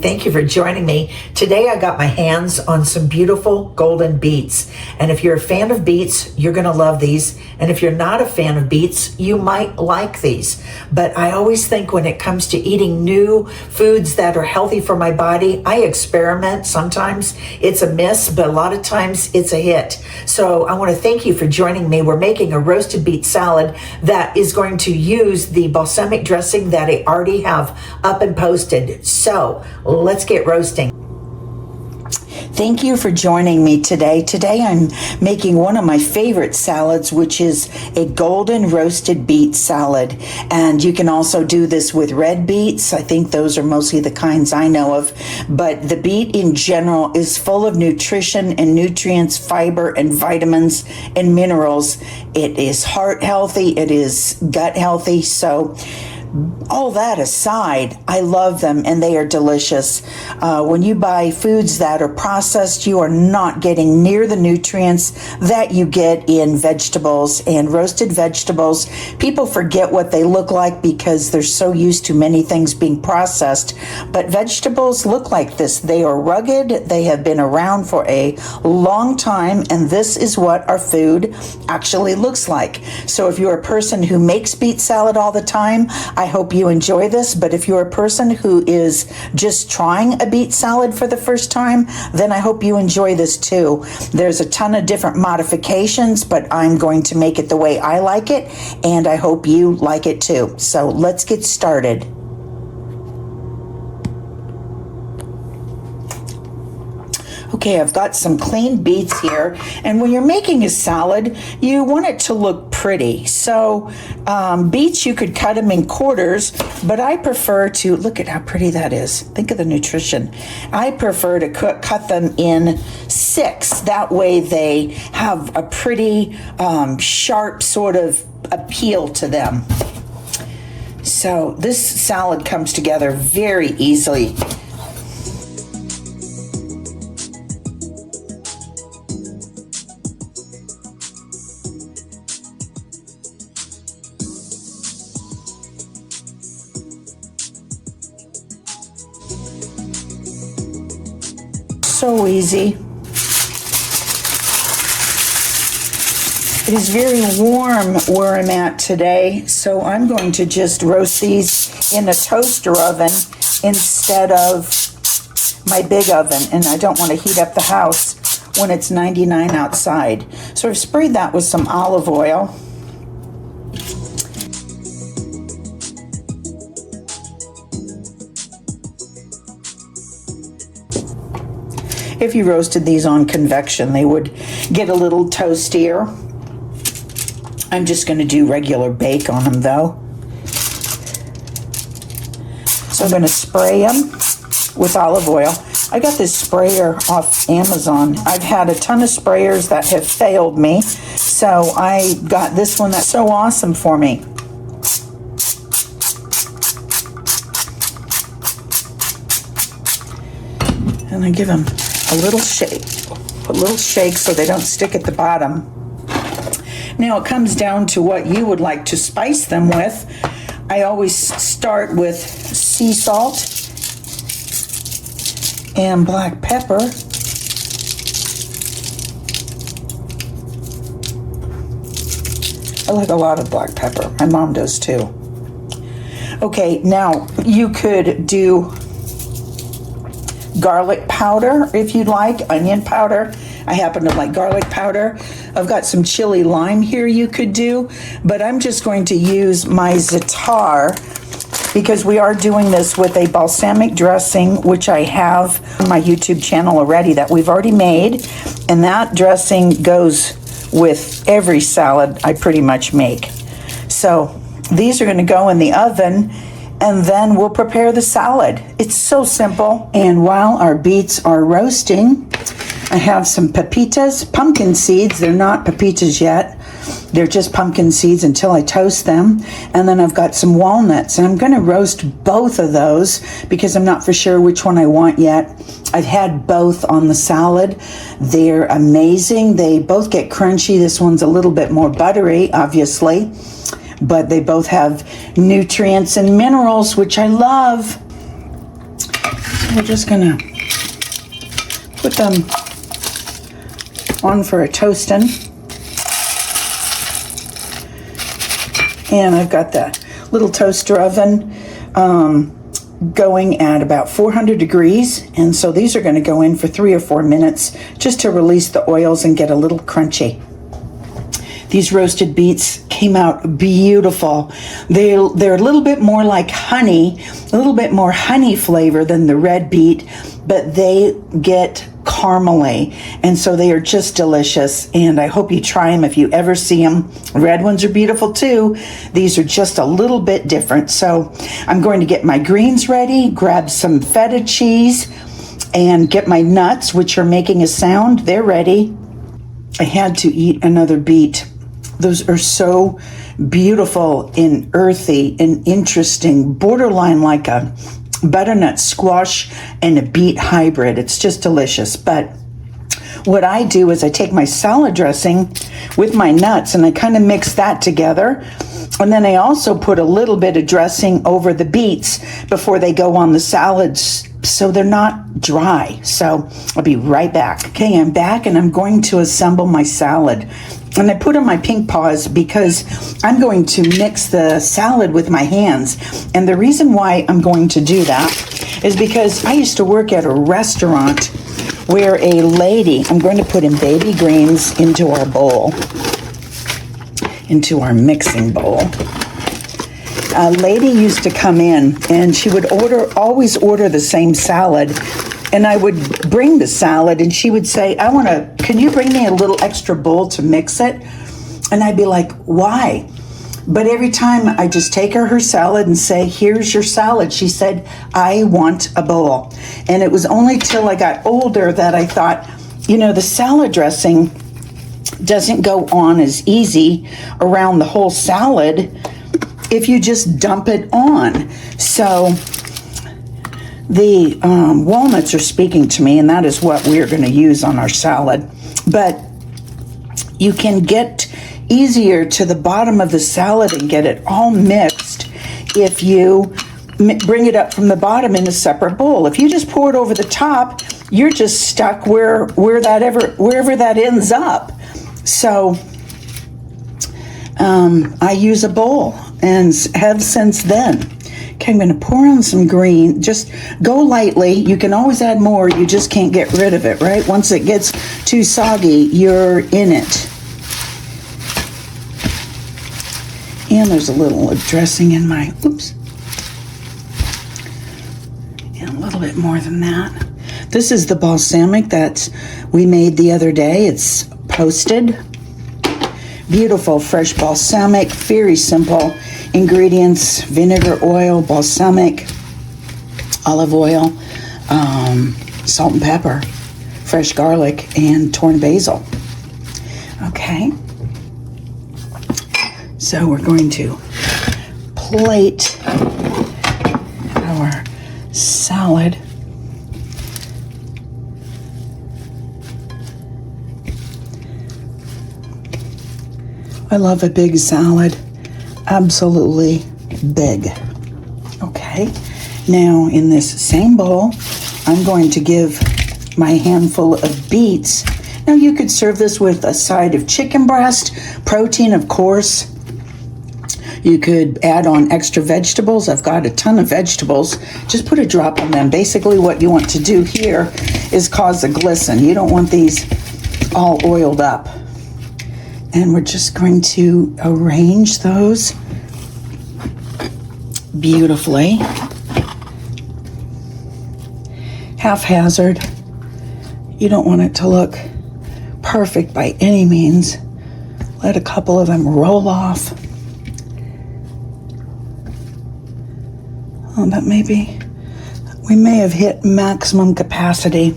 Thank you for joining me. Today I got my hands on some beautiful golden beets. And if you're a fan of beets, you're going to love these. And if you're not a fan of beets, you might like these. But I always think when it comes to eating new foods that are healthy for my body, I experiment. Sometimes it's a miss, but a lot of times it's a hit. So I want to thank you for joining me. We're making a roasted beet salad that is going to use the balsamic dressing that I already have up and posted. So let's get roasting. Thank you for joining me today. Today I'm making one of my favorite salads, which is a golden roasted beet salad. And you can also do this with red beets. I think those are mostly the kinds I know of. But the beet in general is full of nutrition and nutrients, fiber and vitamins and minerals. It is heart healthy. It is gut healthy. So all that aside, I love them and they are delicious. When you buy foods that are processed, you are not getting near the nutrients that you get in vegetables and roasted vegetables. People forget what they look like because they're so used to many things being processed. But vegetables look like this. They are rugged. They have been around for a long time. And this is what our food actually looks like. So if you're a person who makes beet salad all the time, I hope you enjoy this, but if you're a person who is just trying a beet salad for the first time, then I hope you enjoy this too. There's a ton of different modifications, but I'm going to make it the way I like it, and I hope you like it too. So let's get started. Okay, I've got some clean beets here, and when you're making a salad, you want it to look pretty. So beets, you could cut them in quarters, but I prefer to, look at how pretty that is. Think of the nutrition. I prefer to cut them in 6. That way they have a pretty sharp sort of appeal to them. So this salad comes together very easily. So easy. It is very warm where I'm at today, so I'm going to just roast these in a toaster oven instead of my big oven, and I don't want to heat up the house when it's 99 outside. So I've sprayed that with some olive oil. If you roasted these on convection, they would get a little toastier. I'm just going to do regular bake on them though. So I'm going to spray them with olive oil. I got this sprayer off Amazon. I've had a ton of sprayers that have failed me, so I got this one that's so awesome for me. And I give them a little shake so they don't stick at the bottom. Now it comes down to what you would like to spice them with. I always start with sea salt and black pepper. I like a lot of black pepper. My mom does too. Okay, now you could do garlic powder if you'd like, onion powder. I happen to like garlic powder. I've got some chili lime here you could do, but I'm just going to use my za'atar because we are doing this with a balsamic dressing, which I have on my YouTube channel already that we've already made, and that dressing goes with every salad I pretty much make. So these are going to go in the oven, and then we'll prepare the salad. It's so simple. And while our beets are roasting, I have some pepitas, pumpkin seeds. They're not pepitas yet. They're just pumpkin seeds until I toast them. And then I've got some walnuts, and I'm going to roast both of those because I'm not for sure which one I want yet. I've had both on the salad. They're amazing. They both get crunchy. This one's a little bit more buttery, obviously, but they both have nutrients and minerals, which I love. We're just gonna put them on for a toasting. And I've got the little toaster oven going at about 400 degrees. And so these are gonna go in for 3 or 4 minutes just to release the oils and get a little crunchy. These roasted beets came out beautiful. They're a little bit more like honey, a little bit more honey flavor than the red beet, but they get caramely, and so they are just delicious. And I hope you try them if you ever see them. Red ones are beautiful too. These are just a little bit different. So I'm going to get my greens ready, grab some feta cheese, and get my nuts, which are making a sound. They're ready. I had to eat another beet. Those are so beautiful and earthy and interesting, borderline like a butternut squash and a beet hybrid. It's just delicious. But what I do is I take my salad dressing with my nuts and I kind of mix that together. And then I also put a little bit of dressing over the beets before they go on the salads so they're not dry. So I'll be right back. Okay, I'm back and I'm going to assemble my salad. And I put on my pink paws because I'm going to mix the salad with my hands. And the reason why I'm going to do that is because I used to work at a restaurant where a lady, I'm going to put in baby greens into our bowl, into our mixing bowl. A lady used to come in and she would always order the same salad. And I would bring the salad and she would say, can you bring me a little extra bowl to mix it? And I'd be like, why? But every time I just take her salad and say, here's your salad, she said, I want a bowl. And it was only till I got older that I thought, the salad dressing doesn't go on as easy around the whole salad if you just dump it on. So the walnuts are speaking to me, and that is what we're going to use on our salad. But you can get easier to the bottom of the salad and get it all mixed if you bring it up from the bottom in a separate bowl. If you just pour it over the top, you're just stuck wherever that ends up. So I use a bowl and have since then. Okay, I'm going to pour on some green. Just go lightly. You can always add more. You just can't get rid of it, right? Once it gets too soggy, you're in it. And there's a little dressing in my, and a little bit more than that. This is the balsamic that we made the other day. It's posted. Beautiful fresh balsamic, very simple ingredients: vinegar, oil, balsamic, olive oil, salt and pepper, fresh garlic, and torn basil. Okay, so we're going to plate our salad. I love a big salad, absolutely big. Okay, now in this same bowl, I'm going to give my handful of beets. Now you could serve this with a side of chicken breast, protein of course. You could add on extra vegetables. I've got a ton of vegetables. Just put a drop on them. Basically what you want to do here is cause a glisten. You don't want these all oiled up. And we're just going to arrange those beautifully. Haphazard. You don't want it to look perfect by any means. Let a couple of them roll off. Oh, that we may have hit maximum capacity.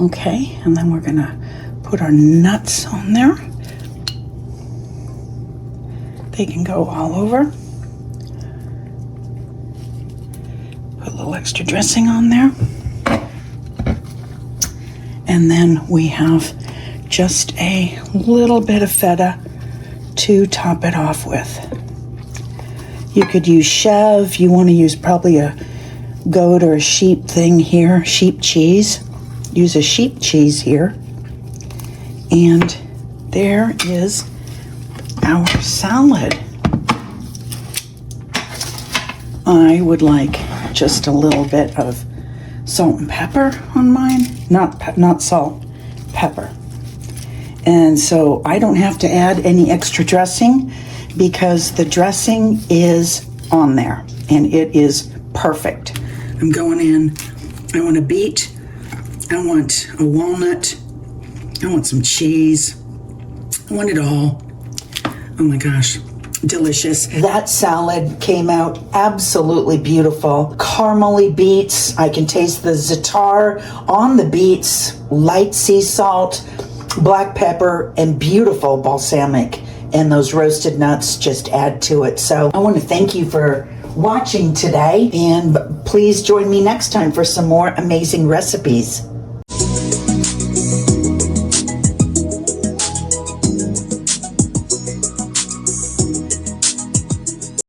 Okay, and then we're gonna put our nuts on there. They can go all over. Put a little extra dressing on there. And then we have just a little bit of feta to top it off with. You could use chev. You want to use probably a goat or a sheep thing here, sheep cheese. Use a sheep cheese here. And there is our salad. I would like just a little bit of salt and pepper on mine. Not salt, pepper. And so I don't have to add any extra dressing because the dressing is on there and it is perfect. I'm going in. I want a beet. I want a walnut. I want some cheese. I want it all. Oh my gosh. Delicious. That salad came out absolutely beautiful. Caramely beets. I can taste the za'atar on the beets, light sea salt, black pepper, and beautiful balsamic. And those roasted nuts just add to it. So I want to thank you for watching today, and please join me next time for some more amazing recipes.